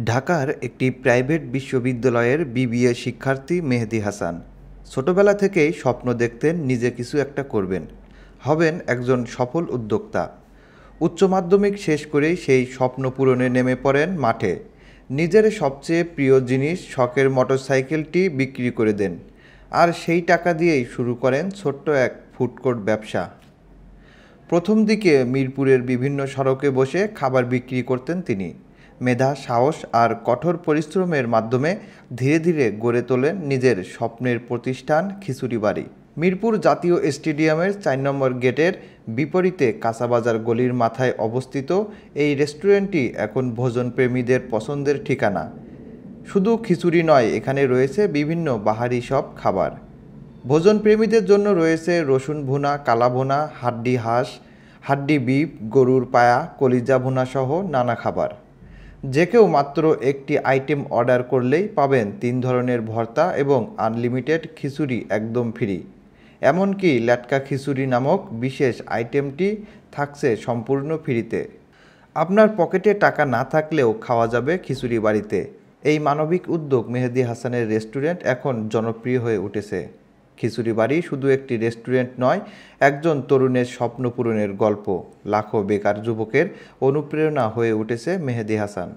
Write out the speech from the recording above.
ঢাকার একটি প্রাইভেট বিশ্ববিদ্যালয়ের বিবিএ শিক্ষার্থী মেহেদী হাসান ছোটবেলা থেকেই স্বপ্ন দেখতেন নিজে কিছু একটা করবেন, হবেন একজন সফল উদ্যোক্তা। উচ্চ মাধ্যমিক শেষ করেই সেই স্বপ্ন পূরণে নেমে পড়েন মাঠে। নিজের সবচেয়ে প্রিয় জিনিস শখের মোটরসাইকেলটি বিক্রি করে দেন, আর সেই টাকা দিয়েই শুরু করেন ছোট্ট এক ফুডকোর্ট ব্যবসা। প্রথম দিকে মিরপুরের বিভিন্ন সড়কে বসে খাবার বিক্রি করতেন তিনি। মেধা, সাহস আর কঠোর পরিশ্রমের মাধ্যমে ধীরে ধীরে গড়ে তোলেন নিজের স্বপ্নের প্রতিষ্ঠান খিচুড়ি বাড়ি। মিরপুর জাতীয় স্টেডিয়ামের ৪ নম্বর গেটের বিপরীতে কাঁচাবাজার গলির মাথায় অবস্থিত এই রেস্টুরেন্টটি এখন ভোজনপ্রেমীদের পছন্দের ঠিকানা। শুধু খিচুড়ি নয়, এখানে রয়েছে বিভিন্ন বাহারি সব খাবার। ভোজনপ্রেমীদের জন্য রয়েছে রসুন ভুনা, কালা ভুনা, হাড্ডি হাঁস, হাড্ডি বিফ, গরুর পায়া, কলিজা ভুনা সহ নানা খাবার। যে কেউ মাত্র একটি আইটেম অর্ডার করলেই পাবেন ৩ ধরনের ভর্তা এবং আনলিমিটেড খিচুড়ি একদম ফ্রি। এমনকি ল্যাটকা খিচুড়ি নামক বিশেষ আইটেমটি থাকছে সম্পূর্ণ ফ্রিতে। আপনার পকেটে টাকা না থাকলেও খাওয়া যাবে খিচুড়ি বাড়িতে। এই মানবিক উদ্যোগ মেহেদী হাসানের রেস্টুরেন্ট এখন জনপ্রিয় হয়ে উঠেছে। খিচুড়ি বাড়ি শুধু একটি রেস্টুরেন্ট নয়, একজন তরুণের স্বপ্ন পূরণের গল্প। লাখো বেকার যুবকের অনুপ্রেরণা হয়ে উঠেছে মেহেদী হাসান।